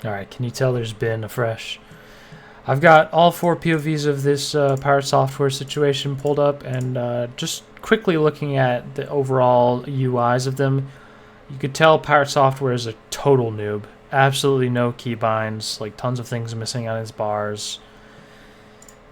Alright, can you tell there's been a fresh? I've got all 4 POVs of this PirateSoftware situation pulled up, and just quickly looking at the overall UIs of them, you could tell PirateSoftware is a total noob. Absolutely no keybinds, like tons of things missing on his bars.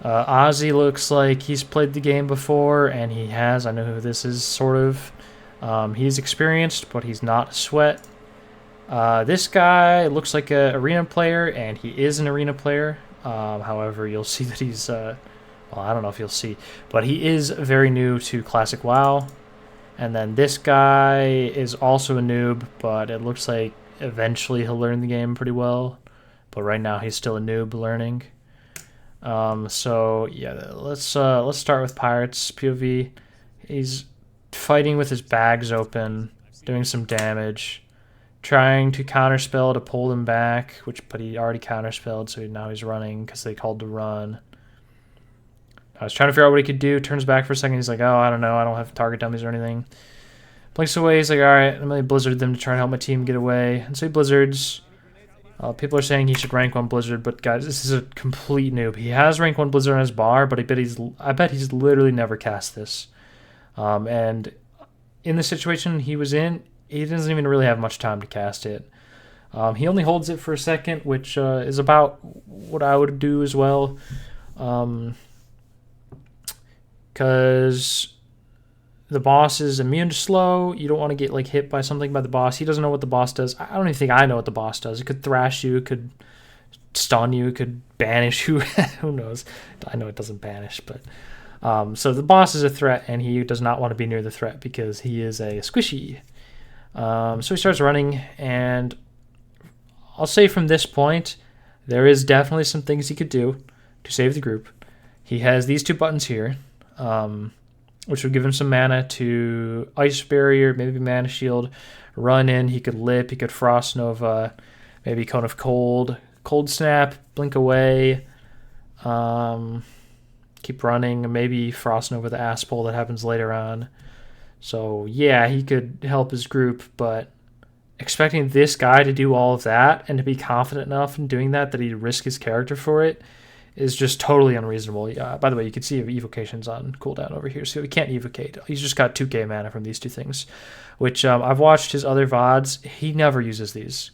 Ozzy looks like he's played the game before, and he has. I know who this is, sort of. He's experienced, but he's not a sweat. This guy looks like an arena player, and he is an arena player. However, you'll see that he's, well, I don't know if you'll see, but he is very new to Classic WoW. And then this guy is also a noob, but it looks like eventually he'll learn the game pretty well. But right now he's still a noob learning. So yeah, let's start with Pirates POV. He's fighting with his bags open, doing some damage, trying to counterspell to pull them back, but he already counterspelled, so now he's running because they called to run. I was trying to figure out what he could do. Turns back for a second. He's like, oh, I don't know. I don't have target dummies or anything. Blinks away. He's like, all right, I'm going to blizzard them to try and help my team get away. And so he blizzards. People are saying he should rank 1 blizzard, but guys, this is a complete noob. He has rank 1 blizzard on his bar, but I bet he's literally never cast this. And in the situation he was in, he doesn't even really have much time to cast it. He only holds it for a second, which is about what I would do as well. Because the boss is immune to slow. You don't want to get like hit by something by the boss. He doesn't know what the boss does. I don't even think I know what the boss does. It could thrash you. It could stun you. It could banish you. Who knows? I know it doesn't banish, but... so the boss is a threat, and he does not want to be near the threat because he is a squishy. So he starts running, and I'll say from this point, there is definitely some things he could do to save the group. He has these 2 buttons here, which would give him some mana to Ice Barrier, maybe Mana Shield, run in. He could Lip, he could Frost Nova, maybe Cone of Cold, Cold Snap, Blink Away, keep running, maybe Frost Nova the Ass Pull that happens later on. So yeah, he could help his group, but expecting this guy to do all of that and to be confident enough in doing that he'd risk his character for it is just totally unreasonable. By the way, you can see evocations on cooldown over here, so he can't evocate. He's just got 2k mana from these 2 things, which I've watched his other VODs. He never uses these.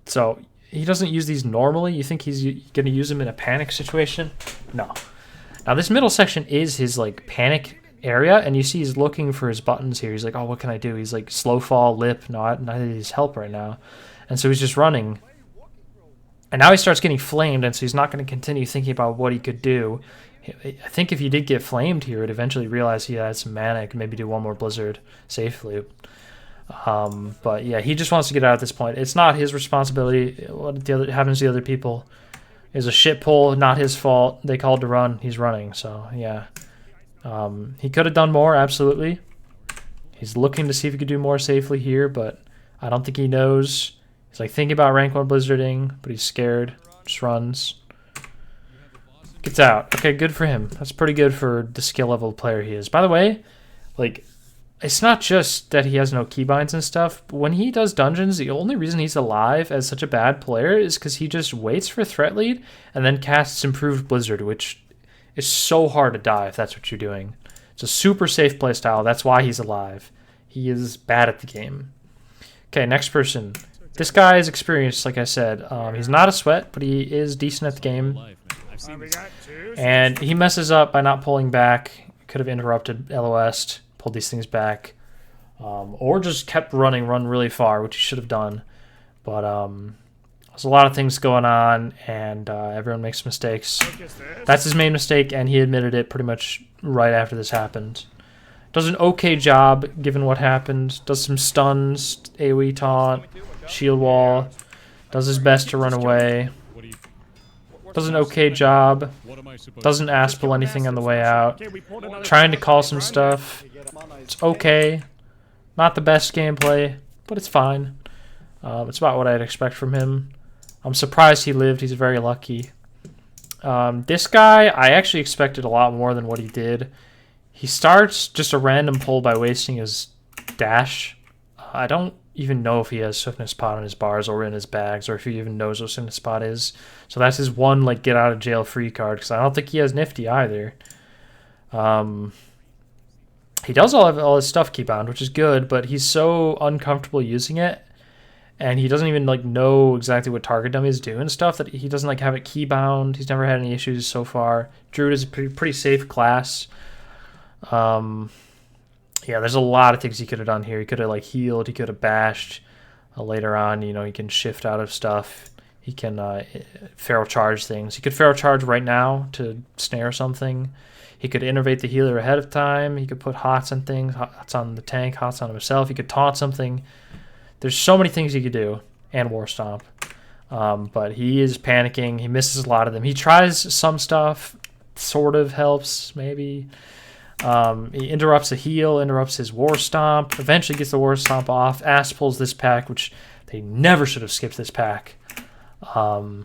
So he doesn't use these normally. You think he's going to use them in a panic situation? No. Now this middle section is his like panic area, and you see he's looking for his buttons here. He's like, oh, what can I do? He's like slow fall, lip, not his help right now. And so he's just running. And now he starts getting flamed, and so he's not going to continue thinking about what he could do. I think if he did get flamed here, he'd eventually realize he had some mana, could maybe do 1 more blizzard safely. But yeah, he just wants to get out at this point. It's not his responsibility. What happens to the other people is a shit pull, not his fault. They called to run. He's running, so yeah. He could have done more, absolutely. He's looking to see if he could do more safely here, but I don't think he knows. He's like thinking about rank 1 blizzarding, but he's scared. Just runs. Gets out. Okay, good for him. That's pretty good for the skill level player he is. By the way, like, it's not just that he has no keybinds and stuff, but when he does dungeons, the only reason he's alive as such a bad player is because he just waits for threat lead and then casts improved blizzard, which is so hard to die if that's what you're doing. It's a super safe playstyle. That's why he's alive. He is bad at the game. Okay, next person. This guy is experienced, like I said. He's not a sweat, but he is decent at the game. And he messes up by not pulling back. Could have interrupted LOS, pulled these things back. Or just kept run really far, which he should have done. But there's a lot of things going on, and everyone makes mistakes. That's his main mistake, and he admitted it pretty much right after this happened. Does an okay job, given what happened. Does some stuns, AoE taunt, shield wall. Does his best to run away. Does an okay job. Doesn't ass pull anything on the way out. Trying to call some stuff. It's okay. Not the best gameplay, but it's fine. It's about what I'd expect from him. I'm surprised he lived. He's very lucky. This guy, I actually expected a lot more than what he did. He starts just a random pull by wasting his dash. I don't even know if he has Swiftness Pot on his bars or in his bags, or if he even knows what Swiftness Pot is. So that's his one like get out of jail free card, because I don't think he has Nifty either. He does all his stuff keybound, which is good, but he's so uncomfortable using it, and he doesn't even like know exactly what target dummy is doing stuff, that he doesn't like have it keybound. He's never had any issues so far. Druid is a pretty safe class. Yeah, there's a lot of things he could have done here. He could have like healed. He could have bashed. Later on, you know, he can shift out of stuff. He can feral charge things. He could feral charge right now to snare something. He could innervate the healer ahead of time. He could put hots on things. Hots on the tank. Hots on himself. He could taunt something. There's so many things he could do. And War Stomp. But he is panicking. He misses a lot of them. He tries some stuff. Sort of helps, maybe. He interrupts a heal, interrupts his War Stomp, eventually gets the War Stomp off. Ass pulls this pack, which they never should have skipped this pack. I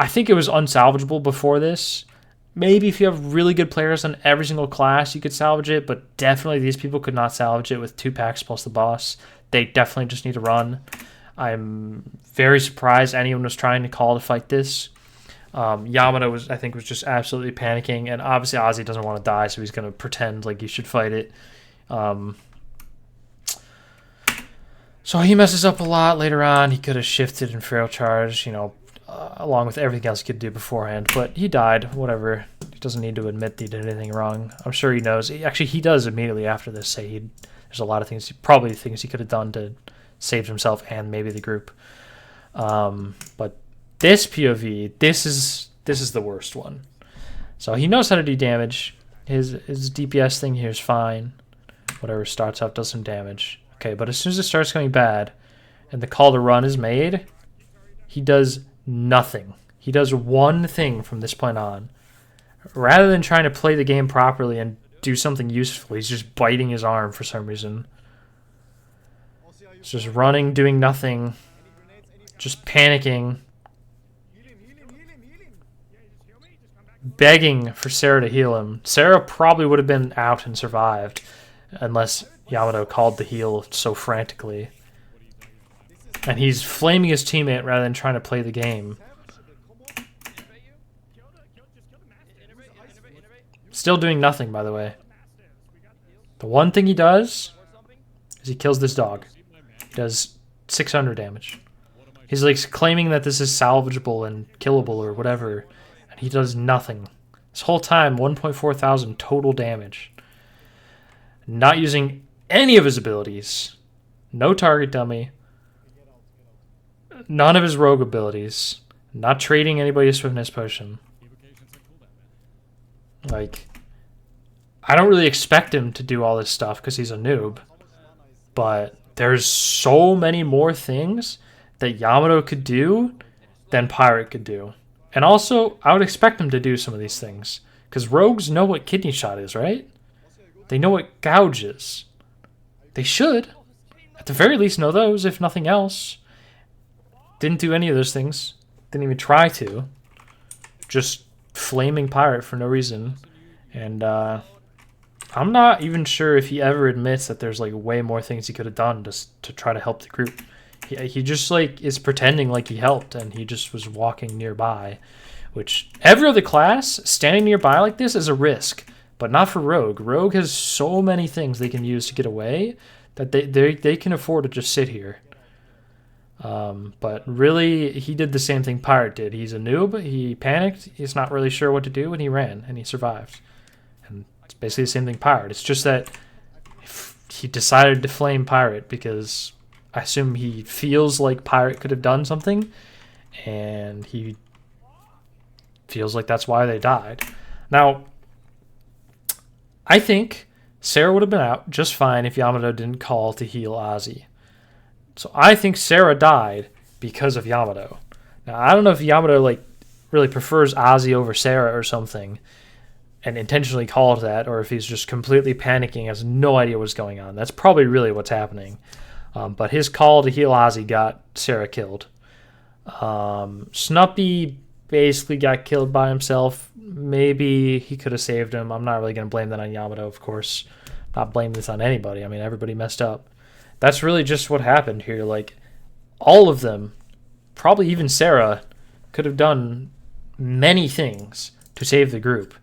think it was unsalvageable before this. Maybe if you have really good players on every single class, you could salvage it, but definitely these people could not salvage it with 2 packs plus the boss. They definitely just need to run. I'm very surprised anyone was trying to call to fight this. Yamato was just absolutely panicking, and obviously Ozzy doesn't want to die, so he's going to pretend like he should fight it. So he messes up a lot later on. He could have shifted and feral charged, you know, along with everything else he could do beforehand, but he died. Whatever. He doesn't need to admit that he did anything wrong. I'm sure he knows. Actually, he does immediately after this say there's a lot of things, probably things he could have done to save himself and maybe the group. But this POV, this is the worst one. So he knows how to do damage. His DPS thing here is fine. Whatever starts out does some damage. Okay, but as soon as it starts going bad and the call to run is made, he does nothing. He does one thing from this point on. Rather than trying to play the game properly and do something useful, he's just biting his arm for some reason. He's just running, doing nothing, just panicking. Begging for Sarah to heal him. Sarah probably would have been out and survived unless Yamato called the heal so frantically. And he's flaming his teammate rather than trying to play the game. Still doing nothing, by the way. The one thing he does is he kills this dog. He does 600 damage. He's like claiming that this is salvageable and killable or whatever. He does nothing. This whole time, 1.4 thousand total damage. Not using any of his abilities. No target dummy. None of his rogue abilities. Not trading anybody a swiftness potion. Like, I don't really expect him to do all this stuff because he's a noob. But there's so many more things that Yamato could do than Pirate could do. And also, I would expect them to do some of these things. Because rogues know what kidney shot is, right? They know what gouge is. They should. At the very least know those, if nothing else. Didn't do any of those things. Didn't even try to. Just flaming Pirate for no reason. And I'm not even sure if he ever admits that there's like way more things he could have done to try to help the group. He just like is pretending like he helped and he just was walking nearby, which every other class standing nearby like this is a risk, but not for Rogue. Rogue has so many things they can use to get away that they can afford to just sit here. But really, he did the same thing Pirate did. He's a noob. He panicked. He's not really sure what to do, and he ran and he survived. And it's basically the same thing Pirate. It's just that he decided to flame Pirate because I assume he feels like Pirate could have done something, and he feels like that's why they died. Now, I think Sarah would have been out just fine if Yamato didn't call to heal Ozzy. So I think Sarah died because of Yamato. Now, I don't know if Yamato like really prefers Ozzy over Sarah or something and intentionally called that, or if he's just completely panicking, has no idea what's going on. That's probably really what's happening. But his call to heal Ozzy got Sarah killed. Snuppy basically got killed by himself. Maybe he could have saved him. I'm not really going to blame that on Yamato, of course. Not blame this on anybody. I mean, everybody messed up. that's really just what happened here. Like, all of them, probably even Sarah, could have done many things to save the group.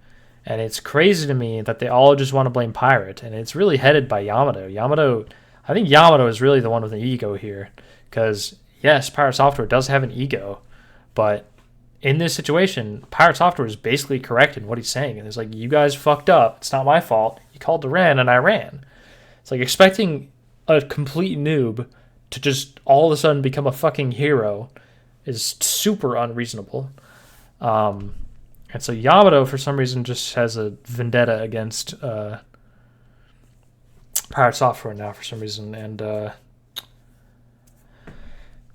And it's crazy to me that they all just want to blame Pirate. And it's really headed by Yamato. I think Yamato is really the one with an ego here. Because, yes, PirateSoftware does have an ego. But in this situation, PirateSoftware is basically correct in what he's saying. And it's like, you guys fucked up. It's not my fault. You called to ran, and I ran. It's like expecting a complete noob to just all of a sudden become a fucking hero is super unreasonable. And so Yamato, for some reason, just has a vendetta against PirateSoftware now for some reason. And,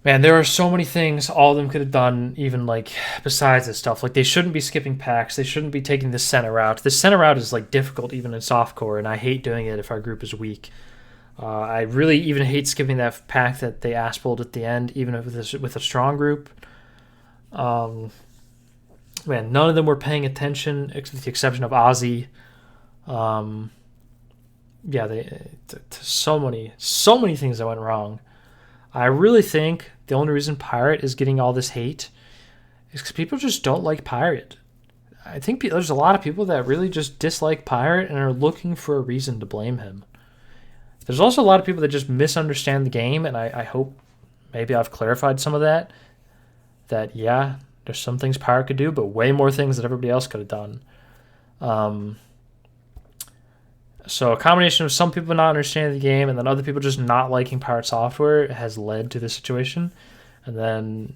man, there are so many things all of them could have done, even, like, besides this stuff. Like, they shouldn't be skipping packs. They shouldn't be taking the center route. The center route is, like, difficult even in softcore, and I hate doing it if our group is weak. I really even hate skipping that pack that they ass-pulled at the end, even with a strong group. Man, none of them were paying attention, with the exception of Ozzy. So many things that went wrong. I really think the only reason Pirate is getting all this hate is because people just don't like Pirate. I think there's a lot of people that really just dislike Pirate and are looking for a reason to blame him. There's also a lot of people that just misunderstand the game, and I hope maybe I've clarified some of that. That, yeah, there's some things Pirate could do, but way more things that everybody else could have done. So a combination of some people not understanding the game and then other people just not liking PirateSoftware has led to this situation. And then,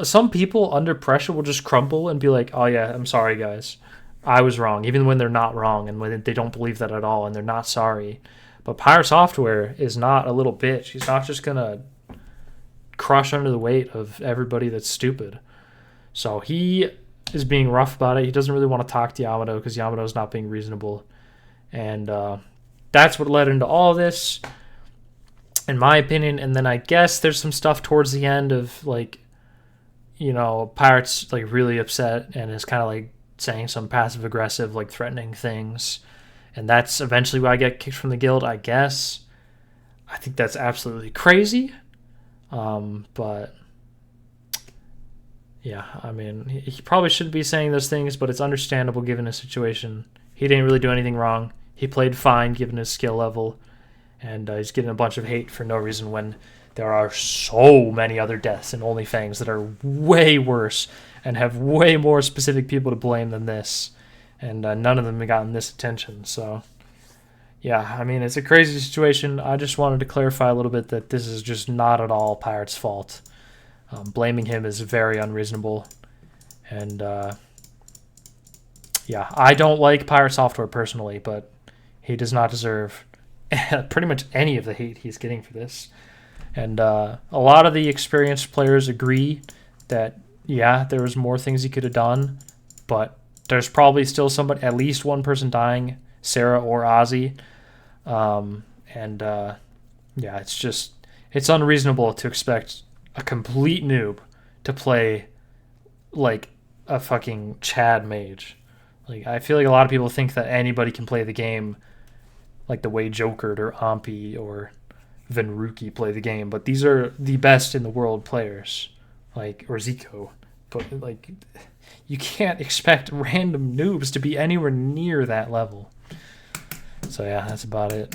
some people under pressure will just crumble and be like, oh yeah, I'm sorry guys, I was wrong, even when they're not wrong and when they don't believe that at all and they're not sorry. But PirateSoftware is not a little bitch. He's not just going to crush under the weight of everybody that's stupid. So he is being rough about it. He doesn't really want to talk to Yamato because Yamato is not being reasonable. And that's what led into all this, in my opinion. And then I guess there's some stuff towards the end of, like, Pirate's, like, really upset and is kind of, like, saying some passive-aggressive, like, threatening things. And that's eventually why I get kicked from the guild, I guess. I think that's absolutely crazy. But, yeah, I mean, he probably shouldn't be saying those things, but it's understandable given his situation. He didn't really do anything wrong. He played fine given his skill level. And he's getting a bunch of hate for no reason when there are so many other deaths in OnlyFans that are way worse and have way more specific people to blame than this. And none of them have gotten this attention. So, yeah, I mean, it's a crazy situation. I just wanted to clarify a little bit that this is just not at all Pirate's fault. Blaming him is very unreasonable. And, yeah, I don't like PirateSoftware personally, but he does not deserve pretty much any of the hate he's getting for this. And a lot of the experienced players agree that, yeah, there was more things he could have done, but there's probably still somebody, at least one person dying, Sarah or Ozzy. Yeah, it's unreasonable to expect a complete noob to play like a fucking Chad mage. Like, I feel like a lot of people think that anybody can play the game like the way Jokered or Ampi or Venruki play the game, but these are the best in the world players, like, or Zico. But, like, you can't expect random noobs to be anywhere near that level. So, yeah, that's about it.